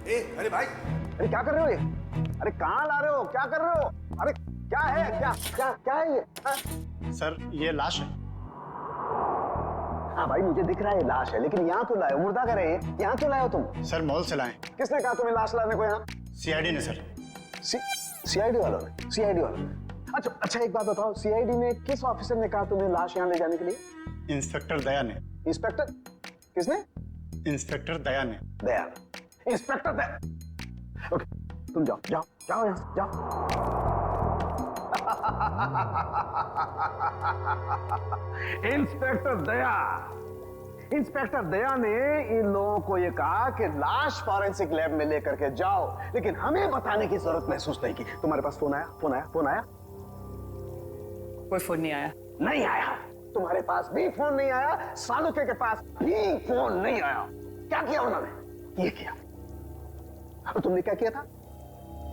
अरे भाई, अरे क्या कर रहे हो ये? अरे कहाँ ला रहे हो? क्या कर रहे हो? अरे क्या है? क्या क्या क्या है ये? सर ये लाश है। हाँ भाई मुझे दिख रहा है लाश है, लेकिन यहाँ क्यों लाए हो? मुर्दा का रहे हैं, यहाँ क्यों लाए हो तुम? सर मॉल से लाए। किसने कहा तुम्हें लाश लाने को यहाँ? सीआईडी ने सर। सीआईडी वालों ने? सीआईडी वालों ने? अच्छा अच्छा, एक बात बताओ, सीआईडी ने किस ऑफिसर ने कहा तुम्हें लाश यहाँ ले जाने के लिए? इंस्पेक्टर दया ने। इंस्पेक्टर? किसने? इंस्पेक्टर दया ने। दया। इंस्पेक्टर दया। ओके, तुम जाओ जाओ जाओ यहाँ से, जाओ। इंस्पेक्टर दया, इंस्पेक्टर दया ने इन लोगों को ये कहा कि लाश फॉरेंसिक लैब में लेकर के जाओ, लेकिन हमें बताने की जरूरत महसूस नहीं की। तुम्हारे पास फोन आया? फोन आया? फोन आया? कोई फोन नहीं आया। नहीं आया? तुम्हारे पास भी फोन नहीं आया? सालुके के पास भी फोन नहीं आया? क्या किया उन्होंने? ये किया। और तुमने क्या किया था?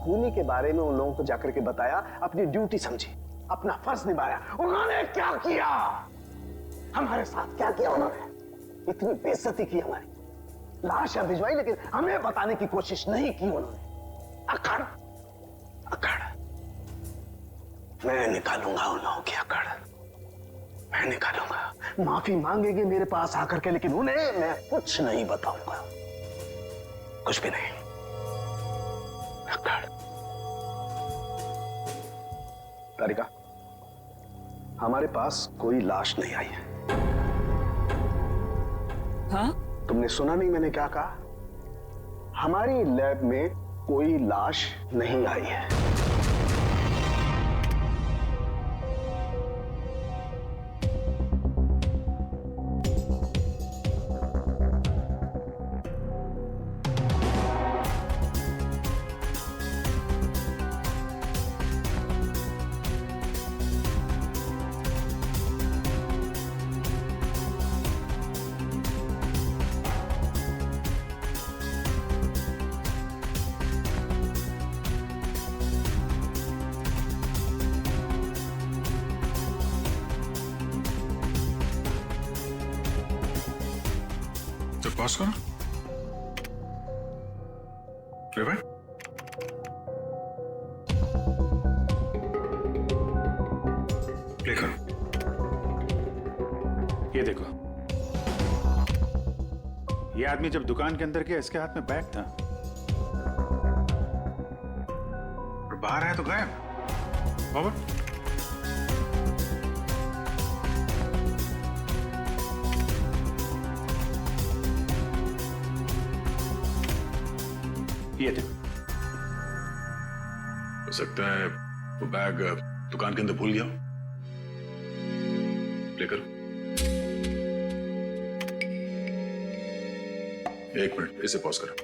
खूनी के बारे में उन लोगों को जाकर के बताया, अपनी ड्यूटी समझी, अपना फर्ज निभाया। उन्होंने क्या किया? हमारे साथ क्या किया उन्होंने? इतनी बेइज्जती की हमारी, लाश यहाँ भिजवाई, लेकिन हमें बताने की कोशिश नहीं की उन्होंने। अकड़ अकड़, मैं निकालूंगा उन लोगों की अकड़, मैं निकालूंगा। माफी मांगेगी मेरे पास आकर के, लेकिन उन्हें मैं कुछ नहीं बताऊंगा, कुछ भी नहीं। अकड़। तारिका, हमारे पास कोई लाश नहीं आई है। हाँ? तुमने सुना नहीं मैंने क्या कहा? हमारी लैब में कोई लाश नहीं आई है। पॉज करो। भाई प्ले करो। ये देखो, ये आदमी जब दुकान के अंदर गया, इसके हाथ में बैग था और बाहर आया तो गायब। बाबा ये देखो, हो सकता है वो बैग दुकान के अंदर भूल गया। प्ले करो। एक मिनट, इसे पॉज करो।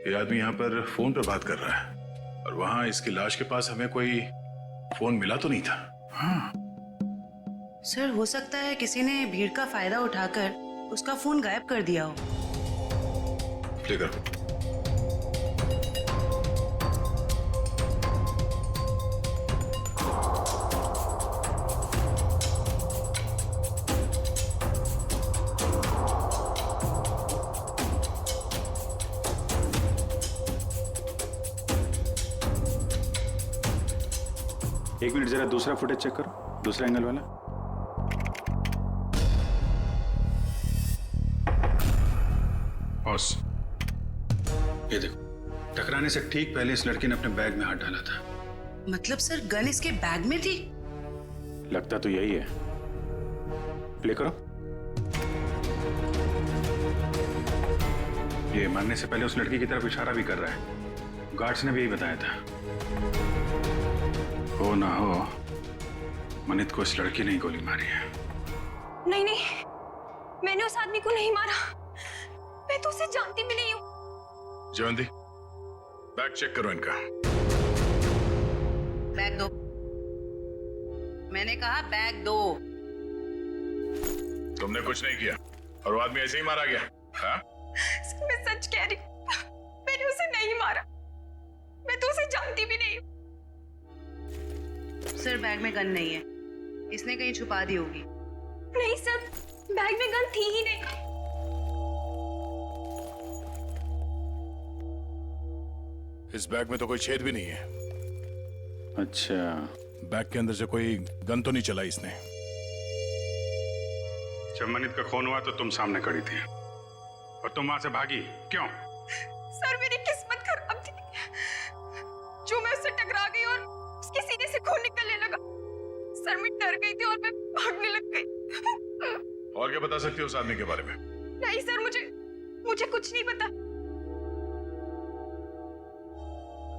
ये आदमी यहाँ पर फोन पर बात कर रहा है और वहां इसकी लाश के पास हमें कोई फोन मिला तो नहीं था। हाँ सर, हो सकता है किसी ने भीड़ का फायदा उठाकर उसका फोन गायब कर दिया हो। प्ले करो। एक मिनट, जरा दूसरा फुटेज चेक करो, दूसरा एंगल वाला। बॉस, ये देखो, टकराने से ठीक पहले इस लड़की ने अपने बैग में हाथ डाला था। मतलब सर, गन इसके बैग में थी? लगता तो यही है। प्ले करो। ये मरने से पहले उस लड़की की तरफ इशारा भी कर रहा है। गार्ड्स ने भी यही बताया था। हो ना हो, मनित को इस लड़की ने ही गोली मारी है। नहीं नहीं, मैंने उस आदमी को नहीं मारा, मैं तो उसे जानती भी नहीं हूँ। जयवंती, बैग चेक करो इनका। बैग दो, मैंने कहा बैग दो। तुमने कुछ नहीं किया और वो आदमी ऐसे ही मारा गया। हाँ? मैं सच कह रही, मैंने उसे नहीं मारा, मैं तो उसे जानती भी नहीं हूँ। सर, बैग में गन नहीं है, इसने कहीं छुपा दी होगी। नहीं सर, बैग में गन थी ही नहीं। इस बैग में तो कोई छेद भी नहीं है। अच्छा, बैग के अंदर से कोई गन तो नहीं चलाई इसने। जब मनित का खून हुआ तो तुम सामने खड़ी थी और तुम वहां से भागी क्यों? सर मेरी किस्मत खराब थी, जो मैं उससे टकरा गई और उसके सीने से खून निकलने लगा। सर मैं डर गई थी और मैं भागने लग गई। और क्या बता सकती हो उस आदमी के बारे में? नहीं सर, मुझे कुछ नहीं पता।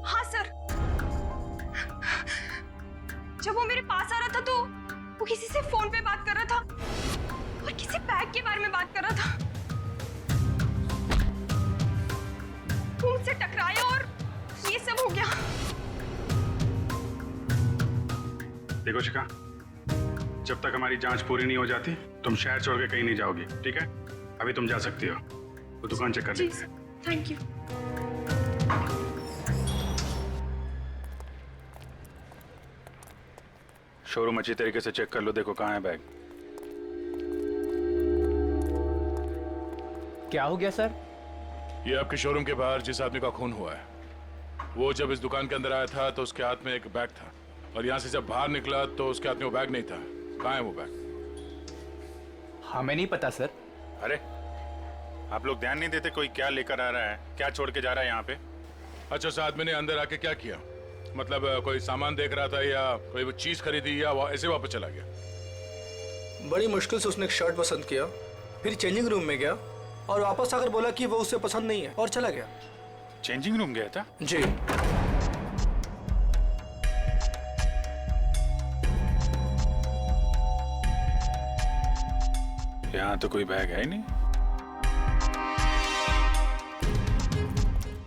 हाँ सर, जब वो मेरे पास आ रहा था तो वो किसी से फोन पे बात कर रहा था और किसी बैग के बारे में बात कर रहा था। वो मुझसे टकराया और ये सब हो गया। देखो शिखा, जब तक हमारी जांच पूरी नहीं हो जाती तुम शहर छोड़ के कहीं नहीं जाओगी, ठीक है? अभी तुम जा सकती हो, वो दुकान चेक कर लेते हैं। Thank you. शोरूम अच्छी तरीके से चेक कर लो, देखो कहाँ है बैग। क्या हो गया सर? ये आपके शोरूम के बाहर जिस आदमी का खून हुआ है, वो जब इस दुकान के अंदर आया था तो उसके हाथ में एक बैग था, और यहाँ से जब बाहर निकला तो उसके हाथ में वो बैग नहीं था। कहाँ है वो बैग? हमें नहीं पता सर। अरे आप लोग ध्यान नहीं देते कोई क्या लेकर आ रहा है, क्या छोड़ के जा रहा है यहाँ पे? अच्छा, उस आदमी ने अंदर आके क्या किया? मतलब कोई सामान देख रहा था या कोई वो चीज खरीदी या ऐसे वापस चला गया? बड़ी मुश्किल से उसने एक शर्ट पसंद किया, फिर चेंजिंग रूम में गया और वापस आकर बोला कि वो उसे पसंद नहीं है और चला गया। चेंजिंग रूम गया था? जी। यहाँ तो कोई बैग है ही नहीं।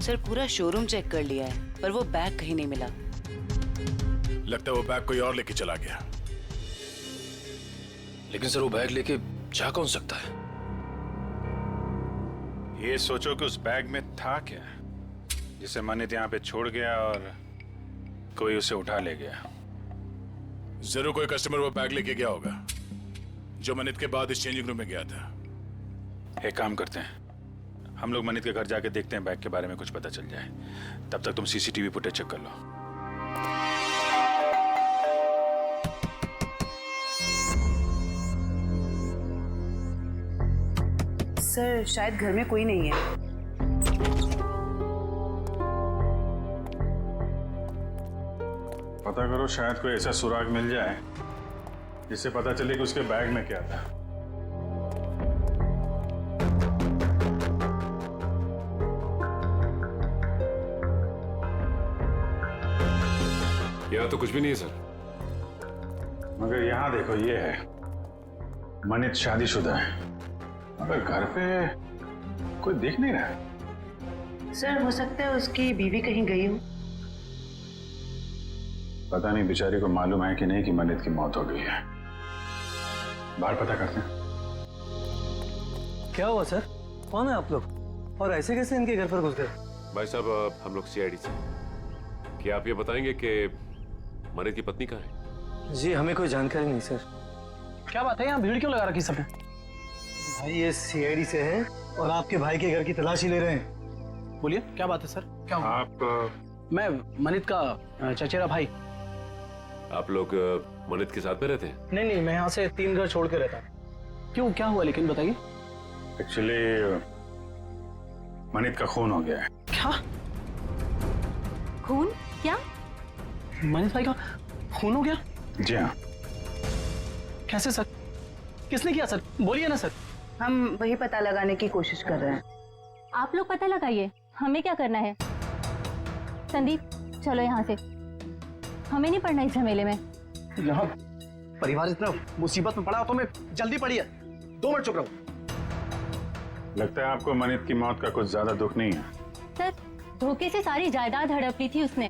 सर पूरा शोरूम चेक कर लिया है पर वो बैग कहीं नहीं मिला। लगता है वो बैग कोई और लेके चला गया। लेकिन सर वो बैग लेके जा कौन सकता है? ये सोचो कि उस बैग में था क्या जिसे मनित यहाँ पे छोड़ गया और कोई उसे उठा ले गया। जरूर कोई कस्टमर वो बैग लेके गया होगा जो मनित के बाद इस चेंजिंग रूम में गया था। एक काम करते हैं, हम लोग मनित के घर जाके देखते हैं, बैग के बारे में कुछ पता चल जाए। तब तक तुम सीसीटीवी फुटेज चेक कर लो। सर शायद घर में कोई नहीं है। पता करो, शायद कोई ऐसा सुराग मिल जाए जिससे पता चले कि उसके बैग में क्या था। यहाँ तो कुछ भी नहीं है सर। मगर यहाँ देखो, ये है मनित शादीशुदा है, मगर घर पे कोई देख नहीं रहा। सर हो सकता है उसकी बीवी कहीं गई हो। पता नहीं बेचारी को मालूम है कि नहीं कि मनित की मौत हो गई है। बाहर पता करते हैं। क्या हुआ सर? कौन है आप लोग और ऐसे कैसे इनके घर पर घुस गए? भाई साहब, हम लोग सीआईडी से। क्या आप ये बताएंगे कि मनित की पत्नी कहाँ है? जी हमें कोई जानकारी नहीं सर। क्या बात है, यहाँ भीड़ क्यों लगा रखी सबने? भाई ये सीआईडी से हैं और आपके भाई के घर की तलाशी ले रहे हैं। बोलिए क्या बात है सर? क्या हुआ? आप मैं मनित का चचेरा भाई। आप लोग मनित के साथ में रहते हैं? नहीं, मैं यहाँ से 3 घर छोड़ के रहता हूँ। क्यों, क्या हुआ लेकिन बताइए। एक्चुअली मनित का खून हो गया है। क्या? खून? क्या? मनीष भाई का खून हो गया? जी हाँ। कैसे सर? किसने किया सर? बोलिए ना सर। हम वही पता लगाने की कोशिश कर रहे हैं। आप लोग पता लगाइए, हमें क्या करना है। संदीप चलो यहाँ से, हमें नहीं पड़ना इस झमेले में। यहाँ परिवार इतना मुसीबत में पड़ा तो मैं जल्दी पड़ी है। 2 मिनट चुप रहो। लगता है आपको मनित की मौत का कुछ ज्यादा दुख नहीं है। सर धोखे से सारी जायदाद हड़प ली थी उसने,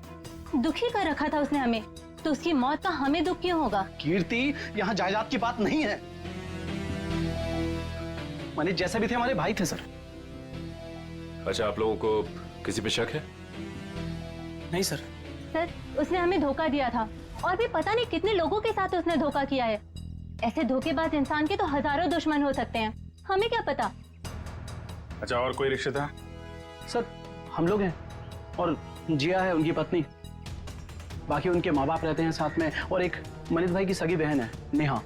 दुखी कर रखा था उसने हमें, तो उसकी मौत का हमें दुख क्यों होगा? कीर्ति, यहाँ जायदाद की बात नहीं है। मनीष जैसे भी थे हमारे भाई थे सर। अच्छा, आप लोगों को किसी पे शक है? नहीं सर। सर उसने हमें धोखा दिया था और भी पता नहीं कितने लोगों के साथ उसने धोखा किया है। ऐसे धोखेबाज इंसान के तो हजारों दुश्मन हो सकते हैं, हमें क्या पता। अच्छा, और कोई रिश्तेदार? सर हम लोग हैं और जिया है उनकी पत्नी, बाकी उनके माँ बाप रहते हैं साथ में, और एक मनीष भाई की सगी बहन है नेहा।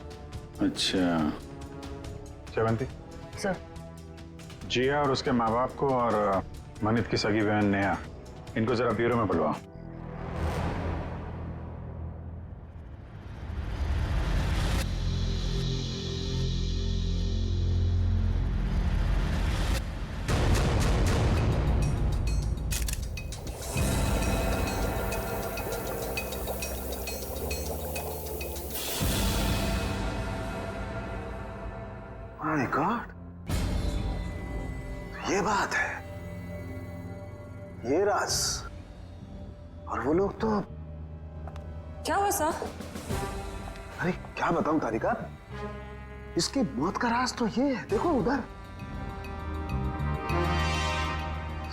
अच्छा सेवंती सर। जिया और उसके माँ बाप को और मनित की सगी बहन नेहा, इनको जरा ब्यूरो में बुलवाओ। माय गॉड, ये बात है, ये राज। और वो लोग तो, क्या हुआ सर? अरे क्या बताऊं तारिका, इसकी मौत का राज तो ये है, देखो उधर।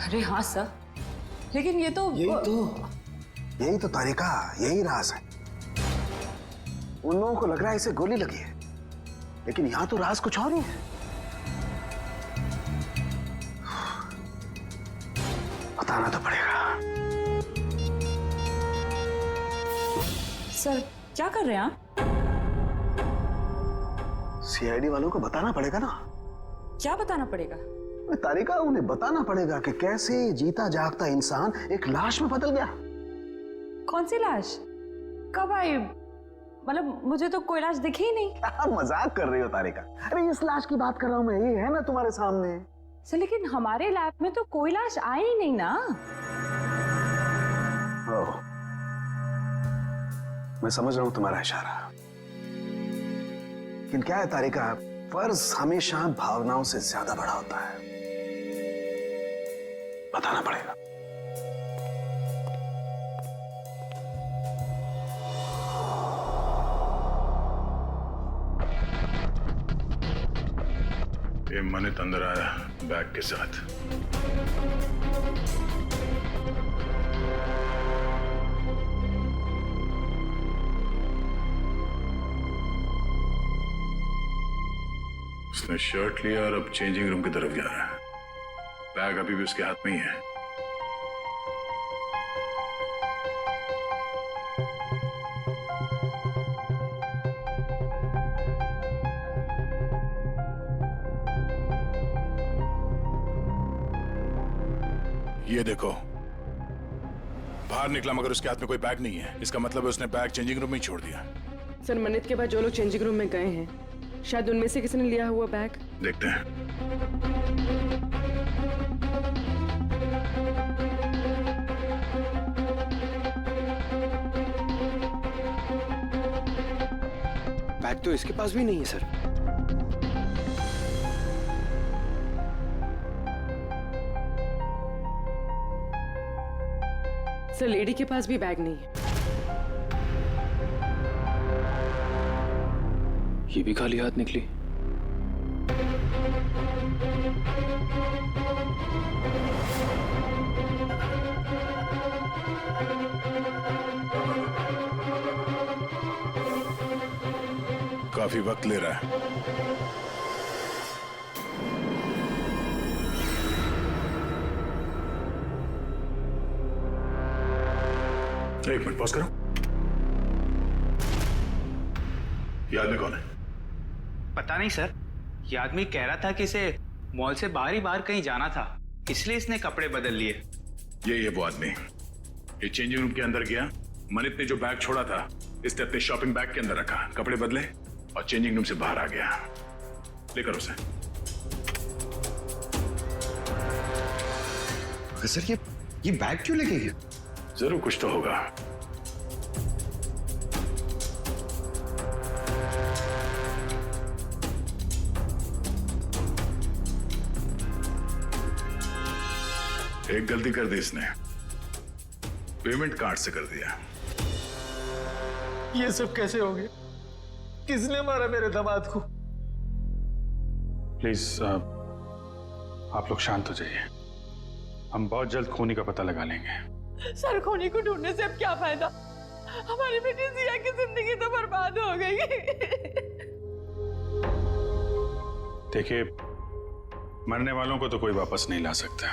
अरे हाँ सर, लेकिन ये तो यही तो तारिका, यही राज है। उन लोगों को लग रहा है इसे गोली लगी है, लेकिन यहां तो राज कुछ और ही है। बताना तो पड़ेगा। सर क्या कर रहे हैं आप? सीआईडी वालों को बताना पड़ेगा ना। क्या बताना पड़ेगा? तारिका, उन्हें बताना पड़ेगा कि कैसे जीता जागता इंसान एक लाश में बदल गया। कौन सी लाश? कब आई? मतलब मुझे तो कोई लाश दिखी ही नहीं। आप मजाक कर रही हो तारिका। अरे इस लाश की बात कर रहा हूं मैं, ये है ना तुम्हारे सामने। सर लेकिन हमारे लैब में तो कोई लाश आई ही नहीं ना। ओह, मैं समझ रहा हूं तुम्हारा इशारा, लेकिन क्या है तारिका, फर्ज हमेशा भावनाओं से ज्यादा बड़ा होता है। बताना पड़ेगा। ये मनित अंदर आया बैग के साथ। उसने शर्ट लिया और अब चेंजिंग रूम की तरफ जा रहा है। बैग अभी भी उसके हाथ में ही है। ये देखो, बाहर निकला मगर उसके हाथ में कोई बैग नहीं है। इसका मतलब है उसने बैग चेंजिंग रूम में ही छोड़ दिया। सर मनित के बाद जो लोग चेंजिंग रूम में गए हैं, शायद उनमें से किसी ने लिया हुआ बैग। देखते हैं। बैग तो इसके पास भी नहीं है सर। सर लेडी के पास भी बैग नहीं है। ये भी खाली हाथ निकली। काफी वक्त ले रहा है। एक मिनट पॉज करो। ये आदमी कौन है? पता नहीं सर, ये आदमी कह रहा था कि इसे मॉल से बाहर ही बाहर कहीं जाना था, इसलिए इसने कपड़े बदल लिए। ये वो आदमी। ये चेंजिंग रूम के अंदर गया, मनित ने जो बैग छोड़ा था इसने अपने शॉपिंग बैग के अंदर रखा, कपड़े बदले और चेंजिंग रूम से बाहर आ गया। लेकर उसे। सर ये बैग क्यों लेके गया? जरूर कुछ तो होगा। एक गलती कर दी इसने, पेमेंट कार्ड से कर दिया। ये सब कैसे हो गया? किसने मारा मेरे दामाद को? प्लीज आप लोग शांत हो जाइए। हम बहुत जल्द खूनी का पता लगा लेंगे। सर खूनी को ढूंढने से अब क्या फायदा? हमारी बेटी जिया की जिंदगी तो बर्बाद हो गई। देखिए, मरने वालों को तो कोई वापस नहीं ला सकता,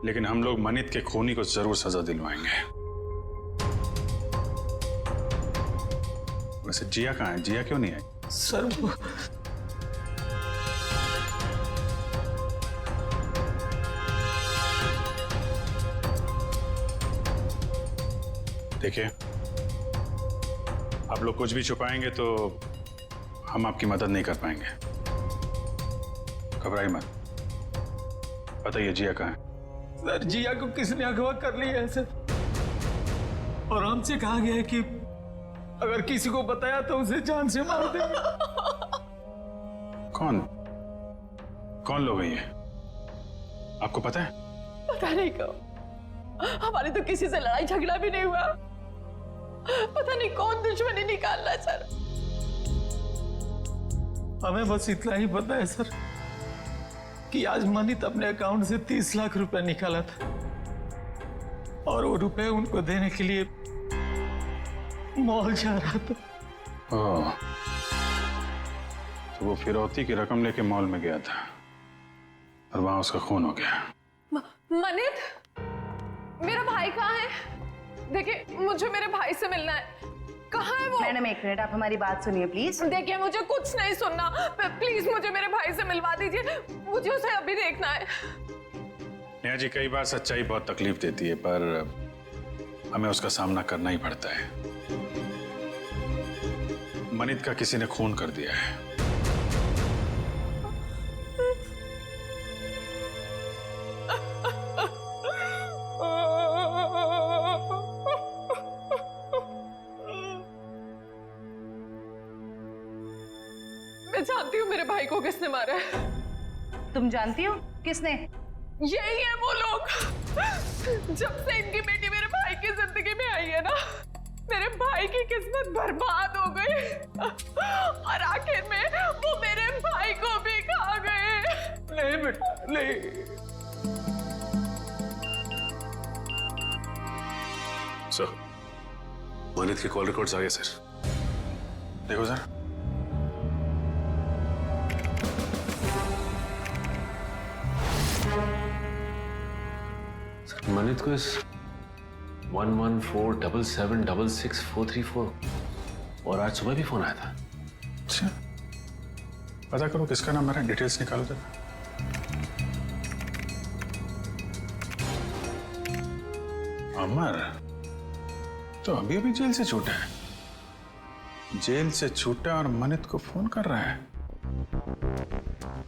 लेकिन हम लोग मनित के खूनी को जरूर सजा दिलवाएंगे। वैसे जिया कहाँ है? जिया क्यों नहीं आई? सर वो देखिए, आप लोग कुछ भी छुपाएंगे तो हम आपकी मदद नहीं कर पाएंगे। घबराइए मत, बताइए जिया कहाँ है? सर जिया को किसने अगवा कर लिया है सर, और हमसे कहा गया है कि अगर किसी को बताया तो उसे जान से मार देंगे। कौन कौन लोग हैं ये, आपको पता है? पता नहीं कब, हमारी तो किसी से लड़ाई झगड़ा भी नहीं हुआ। पता नहीं कौन दुश्मनी निकाल रहा है सर। हमें बस इतना ही पता है सर कि आज मनित अपने अकाउंट से 30 लाख रुपए निकाला था, और वो रुपए उनको देने के लिए मॉल जा रहा था। ओह, तो वो फिरौती की रकम लेके मॉल में गया था और वहां उसका खून हो गया। मनित, मेरा भाई कहाँ है? देखिए, मुझे मेरे भाई से मिलना है। कहाँ है वो? मैडम एक मिनट, आप हमारी बात सुनिए प्लीज। देखिए, मुझे कुछ नहीं सुनना। प्लीज मुझे मेरे भाई से मिलवा दीजिए, मुझे उसे अभी देखना है। नेहा जी, कई बार सच्चाई बहुत तकलीफ देती है, पर हमें उसका सामना करना ही पड़ता है। मनित का किसी ने खून कर दिया है। मैं जानती हूँ मेरे भाई को किसने मारा है। तुम जानती हो किसने? यही है वो लोग। जब से इनकी बेटी मेरे भाई की जिंदगी में आई है ना, मेरे भाई की किस्मत बर्बाद हो गई, और आखिर में वो मेरे भाई को भी खा गए। नहीं बेटा, नहीं। सर, मनित के कॉल रिकॉर्ड्स आ गए सर। देखो सर। मनित को इस 1147776644 और आज सुबह भी फोन आया था। अच्छा, पता करो किसका नंबर है, डिटेल्स निकालो जरा। अमर तो अभी अभी जेल से छूटा है। जेल से छूटा और मनित को फोन कर रहा है।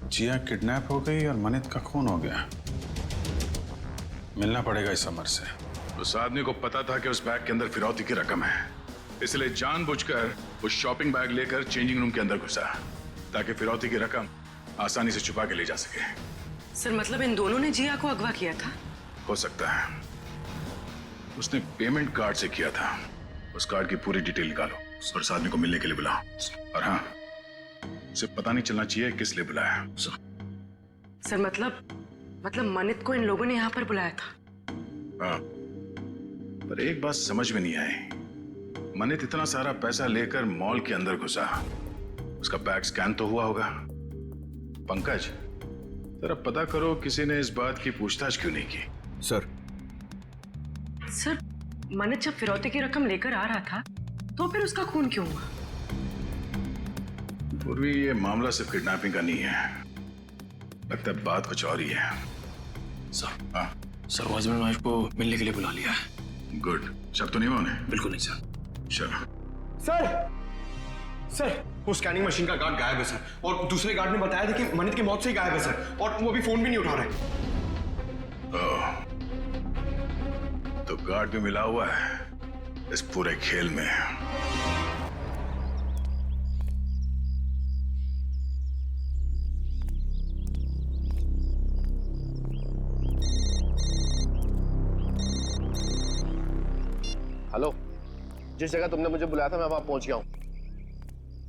जिया किडनैप हो गई और मनित का खून हो गया। मिलना पड़ेगा इस अमर से। उस आदमी को पता था कि उस बैग के अंदर फिरौती की रकम है, इसलिए जानबूझकर उस शॉपिंग बैग लेकर चेंजिंग रूम के अंदर घुसा, ताकि फिरौती की रकम आसानी से छुपा के ले जा सके। सर मतलब इन दोनों ने जिया को अगवा किया था? हो सकता है। उसने पेमेंट कार्ड से किया था। उस कार्ड की पूरी डिटेल निकालो और उस आदमी को मिलने के लिए बुलाओ। और हाँ, उसे पता नहीं चलना चाहिए किस लिए बुलाया। सर मतलब मनित को इन लोगों ने यहाँ पर बुलाया था? हाँ, पर एक बात समझ में नहीं आई। मनित इतना सारा पैसा लेकर मॉल के अंदर घुसा, उसका बैग स्कैन तो हुआ होगा। पंकज, जरा पता करो किसी ने इस बात की पूछताछ क्यों नहीं की। सर मनित जब फिरौती की रकम लेकर आ रहा था तो फिर उसका खून क्यों हुआ? पूर्वी, ये मामला सिर्फ किडनैपिंग का नहीं है, लगता है बात कुछ और ही है। सर, हाँ सर, वो हस्बैंड वाइफ को मिलने के लिए बुला लिया है। गुड, शक तो नहीं हुआ उन्हें? बिल्कुल नहीं सर। चलो। सर वो स्कैनिंग मशीन का गार्ड गायब है सर, और दूसरे गार्ड ने बताया था कि मनित की मौत से ही गायब है सर, और वो अभी फोन भी नहीं उठा रहे। तो गार्ड भी मिला हुआ है इस पूरे खेल में। हेलो, जिस जगह तुमने मुझे बुलाया था मैं वहां पहुंच गया हूं।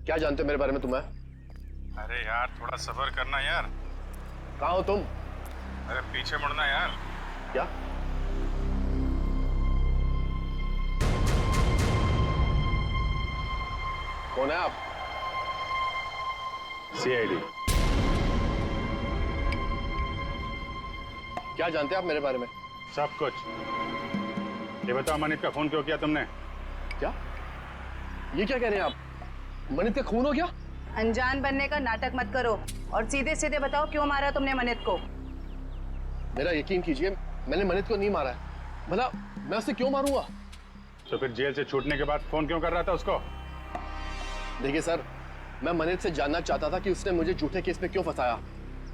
क्या जानते हो मेरे बारे में तुम्हें? अरे यार, थोड़ा सब्र करना यार। कहाँ हो तुम? अरे पीछे मुड़ना यार। क्या? कौन है आप? सीआईडी। क्या जानते हैं आप मेरे बारे में? सब कुछ। ये बताओ मनित का खून क्यों किया तुमने? क्या? ये क्या कह रहे हैं आप? मनित का खून हो गया? अनजान बनने का नाटक मत करो और सीधे सीधे बताओ क्यों मारा तुमने मनित को। मेरा यकीन कीजिए, मैंने मनित को नहीं मारा है। भला मैं उसे क्यों मारूंगा? तो फिर जेल से छूटने के बाद फोन क्यों कर रहा था उसको? देखिए सर, मैं मनित से जानना चाहता था कि उसने मुझे झूठे केस में क्यों फंसाया।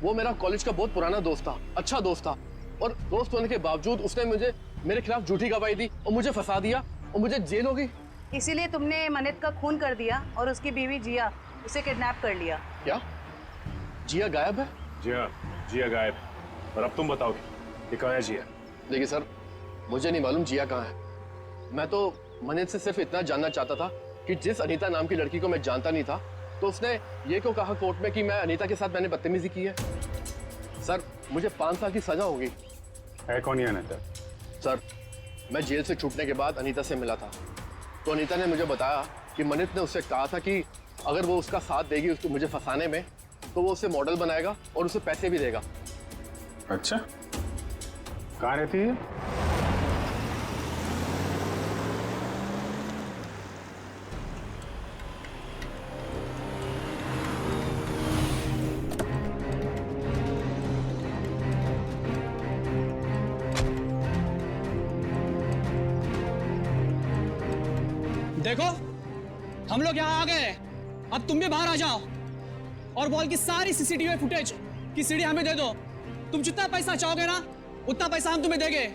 वो मेरा कॉलेज का बहुत पुराना दोस्त था, अच्छा दोस्त था, और दोस्त होने के बावजूद उसने मुझे मेरे खिलाफ झूठी गवाही दी और मुझे फंसा दिया और मुझे जेल हो गई। इसीलिए तुमने मनित का खून कर दिया और उसकी बीवी जिया उसे किडनैप कर लिया। क्या? जिया गायब है? जिया गायब। और अब तुम बताओ कि कहाँ है जिया? देखिए सर, मुझे नहीं मालूम जिया कहाँ है। मैं तो मनित से सिर्फ इतना जानना चाहता था कि जिस अनीता नाम की लड़की को मैं जानता नहीं था, तो उसने ये क्यों कहा कोर्ट में कि मैं अनीता के साथ मैंने बदतमीजी की है। सर, मुझे 5 साल की सजा होगी। है कौन ये अनीता? सर, मैं जेल से छूटने के बाद अनीता से मिला था, तो अनीता ने मुझे बताया कि मनित ने उससे कहा था कि अगर वो उसका साथ देगी उसको मुझे फंसाने में, तो वो उसे मॉडल बनाएगा और उसे पैसे भी देगा। अच्छा, कहाँ रहती है? देखो, हम लोग यहाँ आ गए, अब तुम भी बाहर आ जाओ और मॉल की सारी सीसीटीवी फुटेज की सीडी हमें दे दो। तुम जितना पैसा चाहोगे ना, उतना पैसा हम तुम्हें देंगे।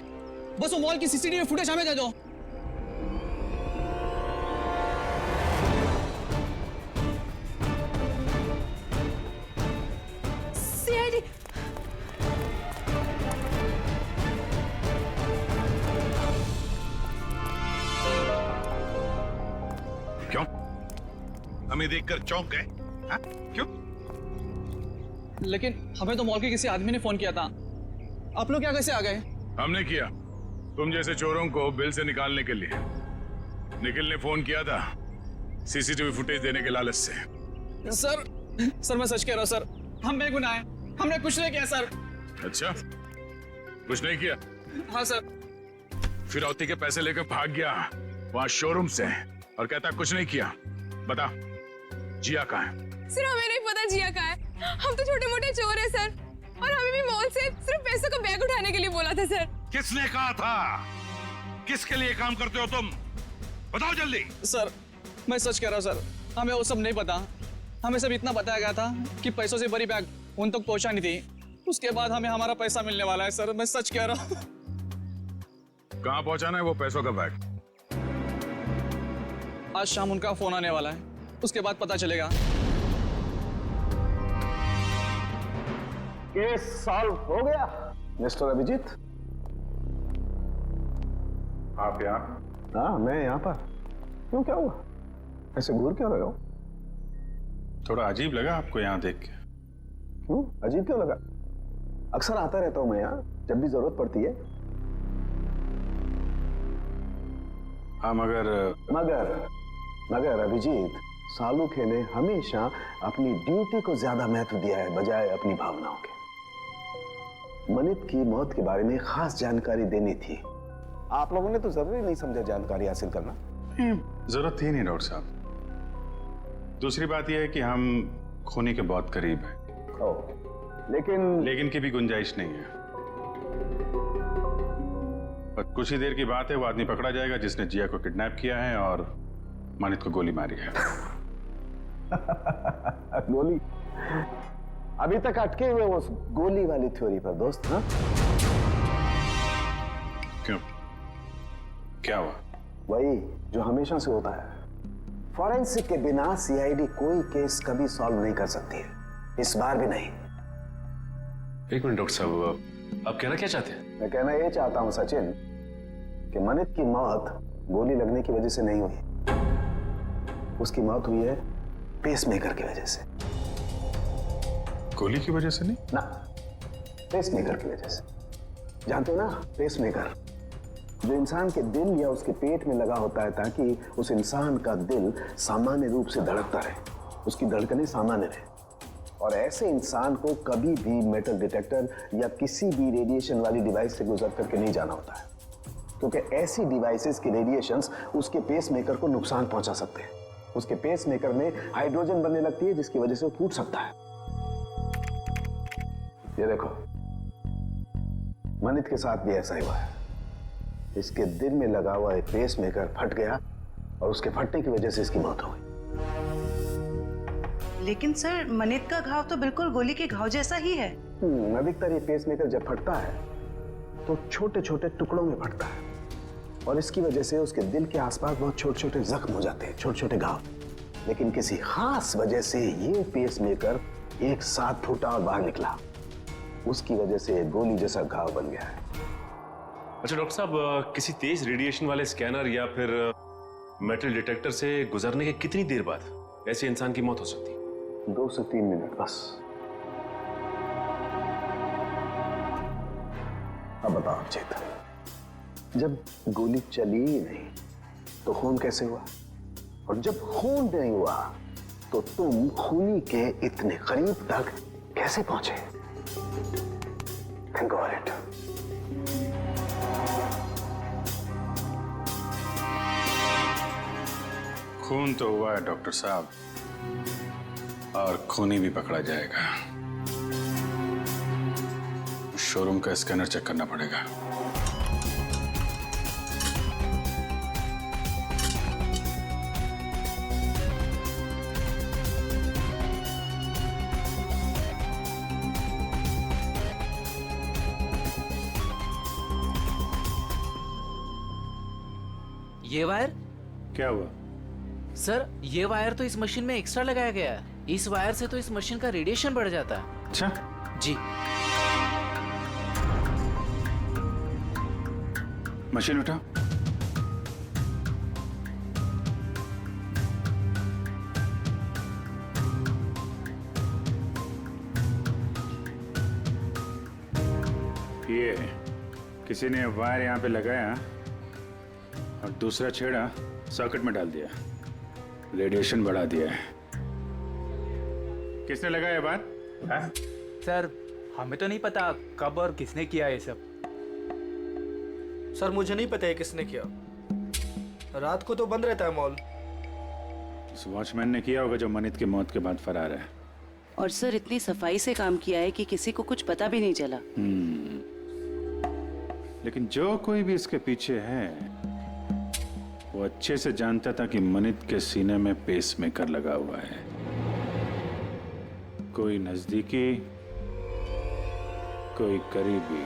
बस वो मॉल की सीसीटीवी फुटेज हमें दे दो। सीआईडी क्यों? हमें देखकर चौंक गए? हाँ? क्यों? लेकिन हमें तो मॉल के किसी आदमी ने फोन किया था। आप लोग क्या कैसे आ गए? हमने किया, तुम जैसे चोरों को बिल से निकालने के लिए। निखिल ने फोन किया था सीसीटीवी फुटेज देने के लालच से। सर मैं सच कह रहा हूँ सर, हम बेगुनाह हैं, हमने कुछ नहीं किया सर। अच्छा, कुछ नहीं किया? हाँ सर। फिरौती के पैसे लेकर भाग गया वहां शोरूम से और कहता कुछ नहीं किया। बता, जिया कहाँ है? सर हमें नहीं पता जिया कहाँ है। हम तो छोटे मोटे चोर हैं सर, और हमें भी मॉल से सिर्फ पैसों का बैग उठाने के लिए बोला था सर। किसने कहा था? किसके लिए काम करते हो तुम? बताओ जल्दी। सर मैं सच कह रहा हूँ सर, हमें वो सब नहीं पता। हमें सब इतना बताया गया था कि पैसों से भरी बैग उन तक पहुंचा नहीं थी, उसके बाद हमें हमारा पैसा मिलने वाला है। सर मैं सच कह रहा हूँ। कहाँ पहुंचाना है वो पैसों का बैग? आज शाम उनका फोन आने वाला है, उसके बाद पता चलेगा। केस सॉल्व हो गया मिस्टर अभिजीत। आप यहाँ? हाँ, मैं यहाँ पर। क्यों, क्या हुआ? ऐसे घूर क्यों रहे हो? थोड़ा अजीब लगा आपको यहाँ देख के। क्यों अजीब क्यों लगा? अक्सर आता रहता हूँ मैं यहाँ जब भी जरूरत पड़ती है। हाँ मगर अभिजीत, सालुखे ने हमेशा अपनी ड्यूटी को ज्यादा महत्व दिया है बजाय अपनी भावनाओं के। मनित की मौत के बारे में खास जानकारी देनी थी। आप लोगों ने तो जरूरी नहीं समझा जानकारी हासिल करना। जरूरत थी नहीं डॉक्टर साहब। दूसरी बात यह है कि हम खूनी के बहुत करीब हैं। लेकिन की भी गुंजाइश नहीं है। पर कुछ ही देर की बात है, वो आदमी पकड़ा जाएगा जिसने जिया को किडनैप किया है और मनित को गोली मारी है। गोली? अभी तक अटके हुए उस गोली वाली थ्योरी पर दोस्त। हाँ, क्यों, क्या हुआ? वही जो हमेशा से होता है। फॉरेंसिक के बिना सीआईडी कोई केस कभी सॉल्व नहीं कर सकती है, इस बार भी नहीं। एक मिनट डॉक्टर साहब, आप कहना क्या चाहते हैं? मैं कहना ये चाहता हूं सचिन कि मनित की मौत गोली लगने की वजह से नहीं हुई। उसकी मौत हुई है पेसमेकर की वजह से। गोली की वजह से नहीं ना, पेसमेकर की वजह से। जानते हो ना, पेसमेकर जो इंसान के दिल या उसके पेट में लगा होता है ताकि उस इंसान का दिल सामान्य रूप से धड़कता रहे, उसकी धड़कनें सामान्य रहे। और ऐसे इंसान को कभी भी मेटल डिटेक्टर या किसी भी रेडिएशन वाली डिवाइस से गुजर करके नहीं जाना होता है, क्योंकि ऐसी डिवाइसेस के रेडिएशंस उसके पेसमेकर को नुकसान पहुंचा सकते हैं। उसके पेसमेकर में हाइड्रोजन बनने लगती है, जिसकी वजह से वो फूट सकता है। ये देखो, मनित के साथ भी ऐसा ही हुआ है। इसके दिल में लगा हुआ एक पेसमेकर फट गया और उसके फटने की वजह से इसकी मौत हो गई। लेकिन सर, मनित का घाव तो बिल्कुल गोली के घाव जैसा ही है। अधिकतर ये पेसमेकर जब फटता है तो छोटे छोटे टुकड़ों में फटता है और इसकी वजह से उसके दिल के आसपास बहुत छोटे छोटे जख्म हो जाते हैं, छोटे छोटे घाव। लेकिन किसी खास वजह से ये पेसमेकर एक साथ फूटा और बाहर निकला, उसकी वजह से गोली जैसा घाव बन गया है। अच्छा डॉक्टर साहब, किसी तेज रेडिएशन वाले स्कैनर या फिर मेटल डिटेक्टर से गुजरने के कितनी देर बाद ऐसे इंसान की मौत हो सकती है? 2 से 3 मिनट बस। अब बताओ चेतन, जब गोली चली ही नहीं तो खून कैसे हुआ? और जब खून नहीं हुआ तो तुम खूनी के इतने करीब तक कैसे पहुंचे? Think of it. खून तो हुआ है डॉक्टर साहब, और खूनी भी पकड़ा जाएगा। शोरूम का स्कैनर चेक करना पड़ेगा। ये वायर क्या हुआ? सर, ये वायर तो इस मशीन में एक्स्ट्रा लगाया गया है। इस वायर से तो इस मशीन का रेडिएशन बढ़ जाता है। अच्छा जी। मशीन उठाओ। ये किसी ने वायर यहाँ पे लगाया और दूसरा छेड़ा सॉकेट में डाल दिया, रेडिएशन बढ़ा दिया है। किसने लगाया बात? सर, हमें तो नहीं पता कब और किसने किया ये सब। सर, मुझे नहीं पता है किसने किया। रात को तो बंद रहता है मॉल। उस वॉचमैन ने किया होगा जो मनित की मौत के बाद फरार है। और सर, इतनी सफाई से काम किया है कि किसी को कुछ पता भी नहीं चला। लेकिन जो कोई भी इसके पीछे है वो अच्छे से जानता था कि मनित के सीने में पेसमेकर लगा हुआ है। कोई नजदीकी, कोई करीबी।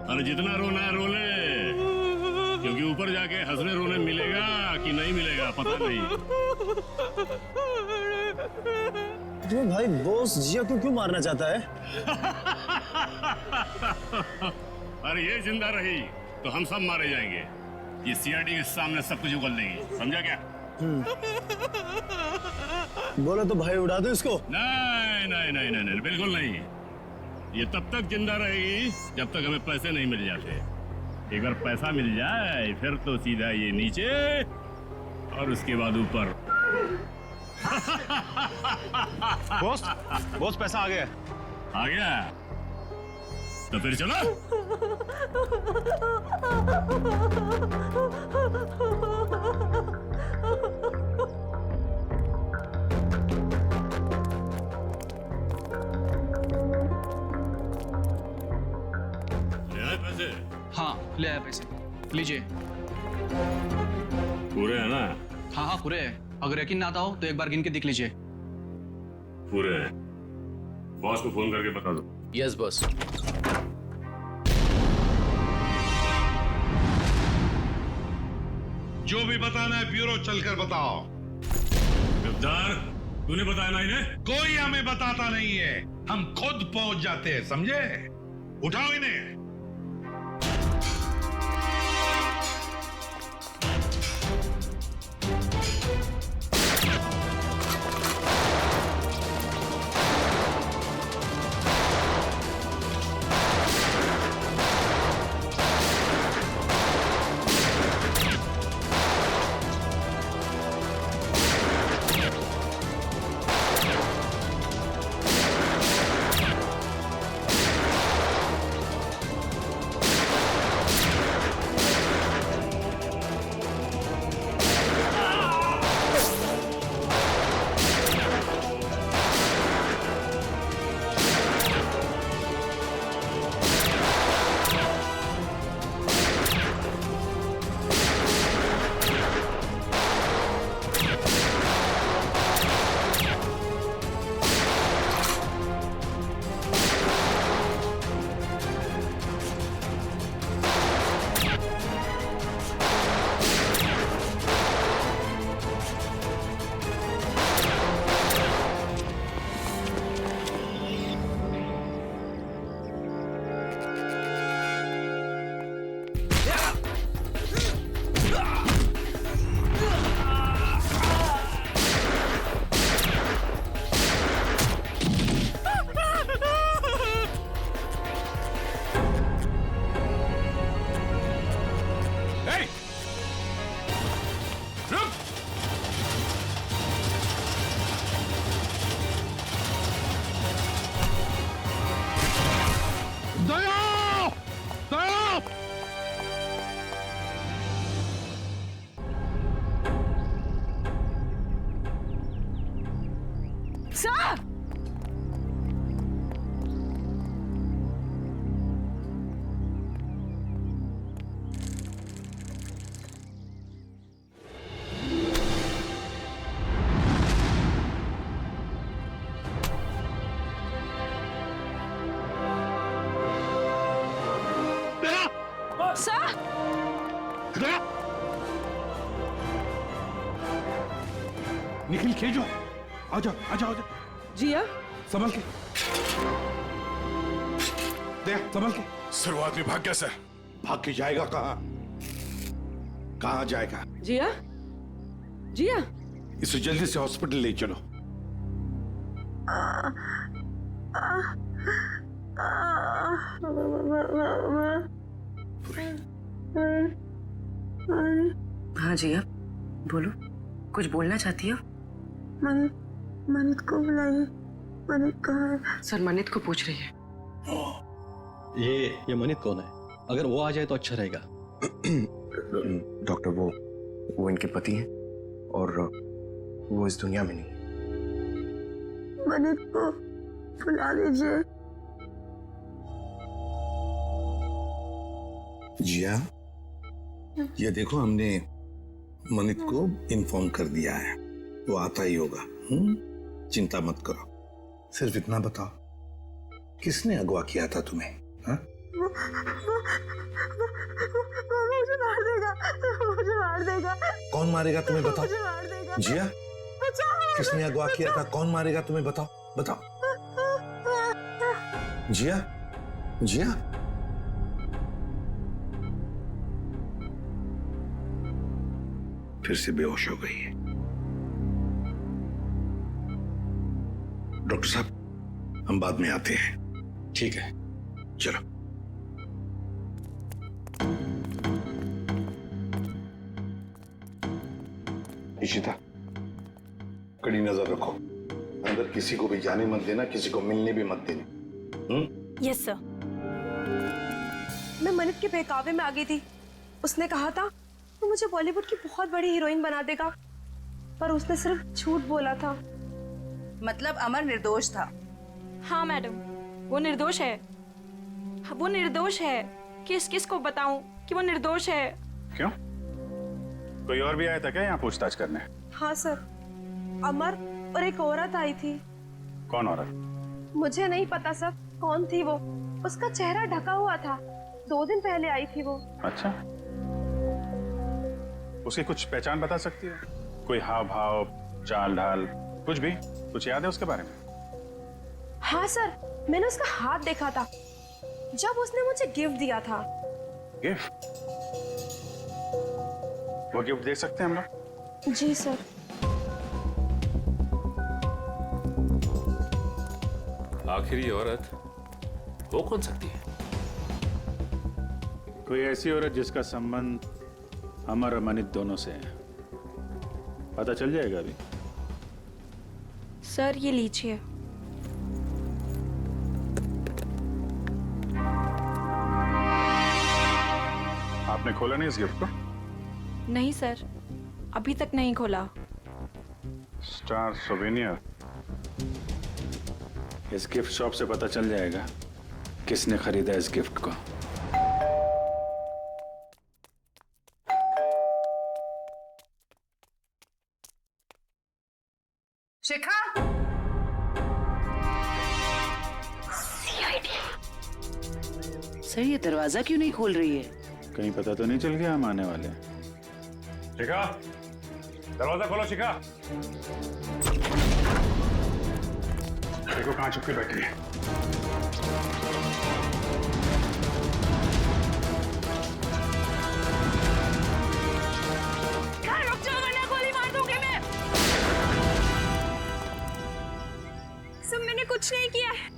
अरे जितना रोना है रो ले, क्योंकि ऊपर जाके हंसने रोने मिलेगा कि नहीं मिलेगा पता नहीं। तो भाई बॉस जिया को क्यों मारना चाहता है? अरे ये जिंदा रही तो हम सब मारे जाएंगे। ये सीआईडी के सामने सब कुछ उगल देगी, समझा क्या? बोलो तो भाई उड़ा दो इसको। नहीं नहीं नहीं नहीं नहीं, बिल्कुल नहीं। ये तब तक जिंदा रहेगी जब तक हमें पैसे नहीं मिल जाते। एक बार पैसा मिल जाए फिर तो सीधा ये नीचे और उसके बाद ऊपर। बॉस पैसा आ गया। आ गया तो फिर चलो। ले आए पैसे? हाँ, ले आया पैसे, लीजिए। पूरे है ना? हाँ हाँ पूरे है। अगर यकीन ना आता हो तो एक बार गिन के देख लीजिए। पूरे हैं। बॉस को फोन करके बता दो। Yes boss. जो भी बताना है ब्यूरो चलकर बताओ। गिरफ्तार तूने बताया ना इन्हें? कोई हमें बताता नहीं है, हम खुद पहुंच जाते हैं, समझे? उठाओ इन्हें। निखिल खेजो, आ जाओ आ जाओ। जिया संभल के, देख संभल के। सर वो आदमी भाग गया सर। भाग के जाएगा कहाँ? कहाँ जाएगा? जिया जिया इसे जल्दी से हॉस्पिटल ले चलो। हाँ जिया, बोलो, कुछ बोलना चाहती हो? मनित को बुलाइए। मनित कहाँ है? सर मनित को पूछ रही है। ये मनित कौन है? अगर वो आ जाए तो अच्छा रहेगा। डॉक्टर, वो इनके पति हैं और वो इस दुनिया में नहीं। मनित को बुला लीजिए। जिया, ये देखो हमने मनित को इन्फॉर्म कर दिया है, वो आता ही होगा। चिंता मत करो। सिर्फ इतना बताओ, किसने अगवा किया था तुम्हें? हाँ? वो मुझे मार देगा, मुझे मार देगा। कौन मारेगा तुम्हें बताओ? मुझे मार देगा। जिया, किसने अगवा किया था? कौन मारेगा तुम्हें बताओ? बताओ। जिया, जिया, फिर से बेहोश हो गई है। डॉक्टर साहब, हम बाद में आते हैं। ठीक है, चलो। इशिता, कड़ी नजर रखो। अंदर किसी को भी जाने मत देना, किसी को मिलने भी मत देना। Yes sir. मैं मनित के बहकावे में आ गई थी। उसने कहा था वो मुझे बॉलीवुड की बहुत बड़ी हीरोइन बना देगा, पर उसने सिर्फ झूठ बोला था। मतलब अमर निर्दोष था? हाँ मैडम, वो निर्दोष है। वो निर्दोष है। किसको बताऊं कि वो निर्दोष है? क्यों? कोई और भी आया था क्या यहाँ पूछताछ करने? हाँ सर, अमर और एक औरत आई थी। कौन औरत? मुझे नहीं पता सर कौन थी वो। उसका चेहरा ढका हुआ था। 2 दिन पहले आई थी वो। अच्छा, उसकी कुछ पहचान बता सकती है? कोई हाव भाव, चाल ढाल, कुछ भी? कुछ याद है उसके बारे में? हाँ सर, मैंने उसका हाथ देखा था जब उसने मुझे गिफ्ट दिया था। गिफ्ट? वो गिफ्ट देख सकते हैं हम लोग? जी सर। आखिर ये औरत वो कौन सकती है? कोई ऐसी औरत जिसका संबंध अमर और मनित दोनों से है। पता चल जाएगा अभी। सर ये लीजिए। आपने खोला नहीं इस गिफ्ट को? नहीं सर, अभी तक नहीं खोला। Star souvenir. इस गिफ्ट शॉप से पता चल जाएगा किसने खरीदा इस गिफ्ट को। शिखा, सर ये दरवाजा क्यों नहीं खोल रही है? कहीं पता तो नहीं चल गया हम आने वाले हैं। शिखा, दरवाजा खोलो। शिखा, देखो कहाँ छुप के बैठी है। रुक जाओ वरना गोली मार दूंगी मैं। सब मैंने कुछ नहीं किया है।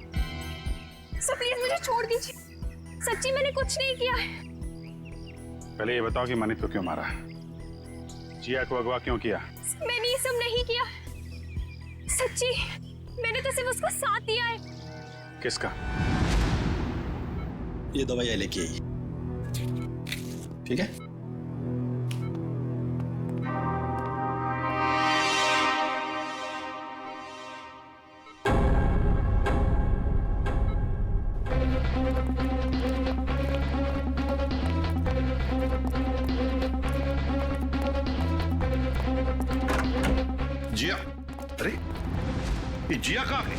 सब प्लीज मुझे छोड़ दीजिए। सच्ची मैंने कुछ नहीं किया है। पहले ये बताओ कि मनित को क्यों मारा? जिया को अगवा क्यों किया? मैंने ये सब नहीं किया। सच्ची मैंने तो सिर्फ उसका साथ दिया है। किसका? ये दवाइयाँ लेके आई, ठीक है? जिया, अरे ये जिया कहाँ है?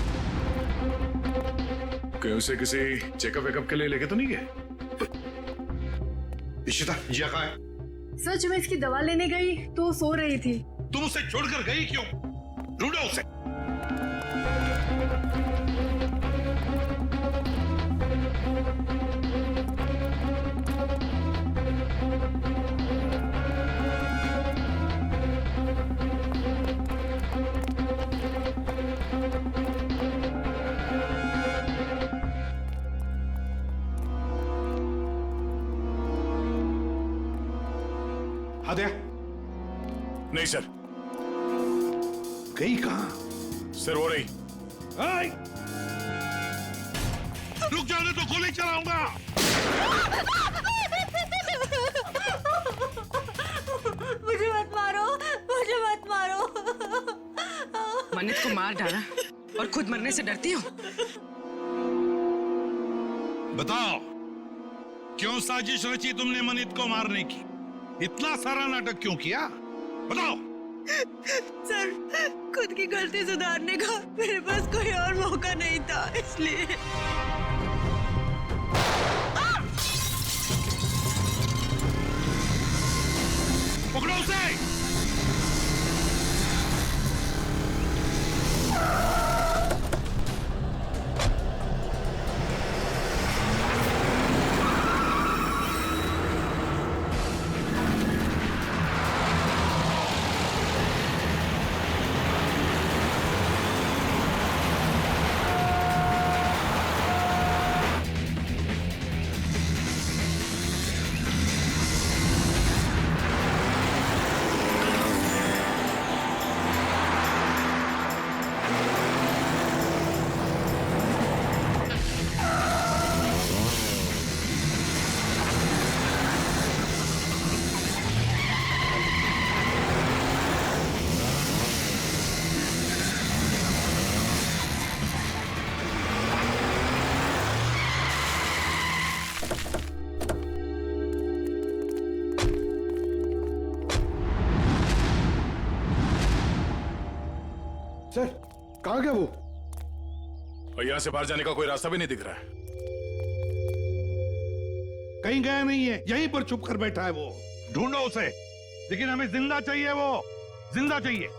कहीं उसे किसी चेकअप वेकअप के लिए लेके तो नहीं गए? इशिता, जिया कहाँ है? सच में इसकी दवा लेने गई तो वो सो रही थी। तुम उसे छोड़कर गई क्यों? ढूंढो उसे। आद्या, नहीं सर। गई कहां? सर वो रही। रुक जाने तो गोली चलाऊंगा। मुझे मत मारो, मुझे मत मारो। मन्नत को मार डाला और खुद मरने से डरती हो? बताओ, क्यों साजिश रची तुमने मनित को मारने की? इतना सारा नाटक क्यों किया? बताओ। सर, खुद की गलती सुधारने का मेरे पास कोई और मौका नहीं था, इसलिए। पकड़ो उसे। सर, कहाँ गया वो? और यहाँ से बाहर जाने का कोई रास्ता भी नहीं दिख रहा है। कहीं गया नहीं है, यहीं पर छुप कर बैठा है वो। ढूंढो उसे, लेकिन हमें जिंदा चाहिए, वो जिंदा चाहिए।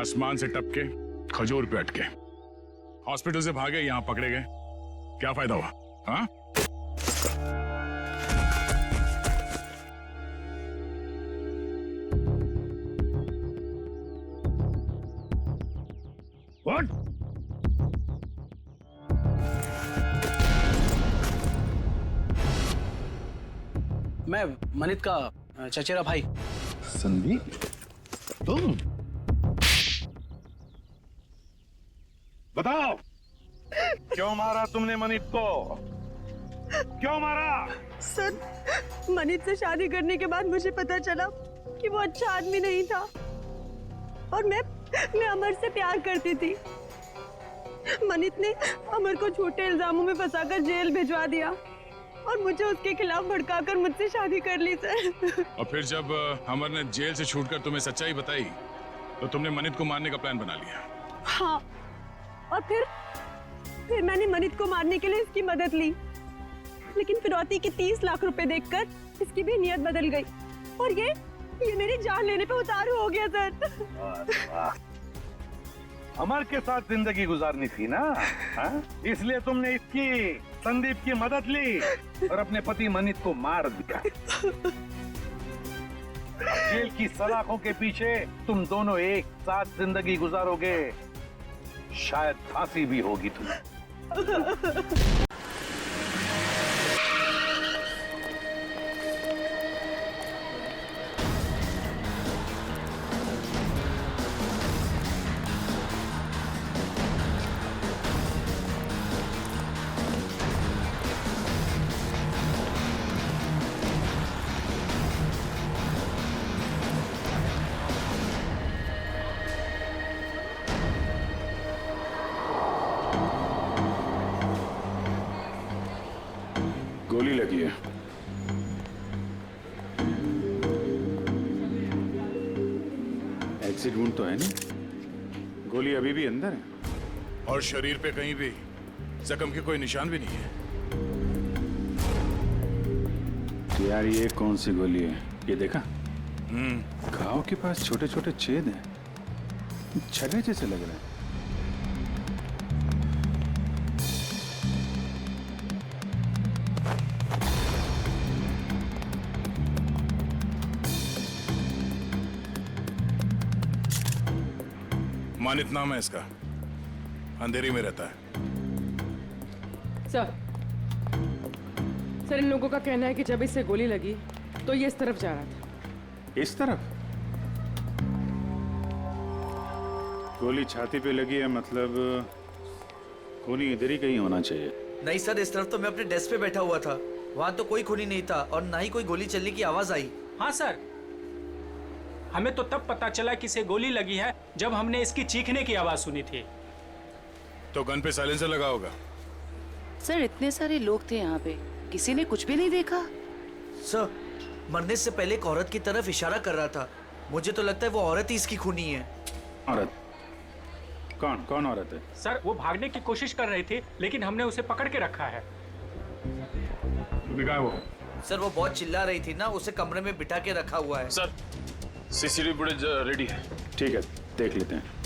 आसमान से टपके खजूर पे अटके, हॉस्पिटल से भागे, यहां पकड़े गए, क्या फायदा हुआ? हाँ? What? मैं मनित का चचेरा भाई। संदीप, तुम? बताओ, क्यों मारा तुमने मनित को? क्यों मारा? सर, मनित से शादी करने के बाद मुझे पता चला कि वो अच्छा आदमी नहीं था और मैं अमर से प्यार करती थी। मनित ने अमर को झूठे इल्जामों में फंसाकर जेल भिजवा दिया और मुझे उसके खिलाफ भड़काकर मुझसे शादी कर ली सर। और फिर जब अमर ने जेल से छूटकर तुम्हें सच्चाई बताई तो तुमने मनित को मारने का प्लान बना लिया। हाँ, और फिर मैंने मनित को मारने के लिए इसकी मदद ली, लेकिन फिरौती के 30 लाख रुपए देखकर इसकी भी नीयत बदल गई और ये मेरी जान लेने पे उतारू हो गया सर। अमर के साथ जिंदगी गुजारनी थी ना, हाँ? इसलिए तुमने इसकी संदीप की मदद ली और अपने पति मनीत को मार दिया। जेल की सलाखों के पीछे तुम दोनों एक साथ जिंदगी गुजारोगे, शायद फांसी भी होगी तुम्हें। गोली लगी है। एक्सिट वुंड तो है नहीं, गोली अभी भी अंदर है और शरीर पे कहीं भी जख्म के कोई निशान भी नहीं है। यार ये कौन सी गोली है, ये देखा? घाव के पास छोटे छोटे छेद हैं, छले जैसे लग रहे हैं। मानित नाम है इसका, अंधेरी में रहता है। सर इन लोगों का कहना है कि जब इससे गोली लगी तो ये इस तरफ जा रहा था। इस तरफ? गोली छाती पे लगी है, मतलब खूनी इधर ही कहीं होना चाहिए। नहीं सर, इस तरफ तो मैं अपने डेस्क पे बैठा हुआ था, वहाँ तो कोई खूनी नहीं था और ना ही कोई गोली चलने की आवाज आई। हाँ सर, हमें तो तब पता चला कि इसे गोली लगी है जब हमने इसकी चीखने की आवाज सुनी थी। तो गन पे साइलेंसर लगा होगा। सर इतने सारे लोग थे यहाँ पे, किसी ने कुछ भी नहीं देखा। सर मरने से पहले एक औरत की तरफ इशारा कर रहा था, मुझे तो लगता है वो औरत ही इसकी खूनी है। औरत? कौन कौन औरत है? सर वो भागने की कोशिश कर रही थी लेकिन हमने उसे पकड़ के रखा है। वो सर वो बहुत चिल्ला रही थी ना, उसे कमरे में बिठा के रखा हुआ है। सर सीसीटीवी फुटेज रेडी है। ठीक है, देख लेते हैं।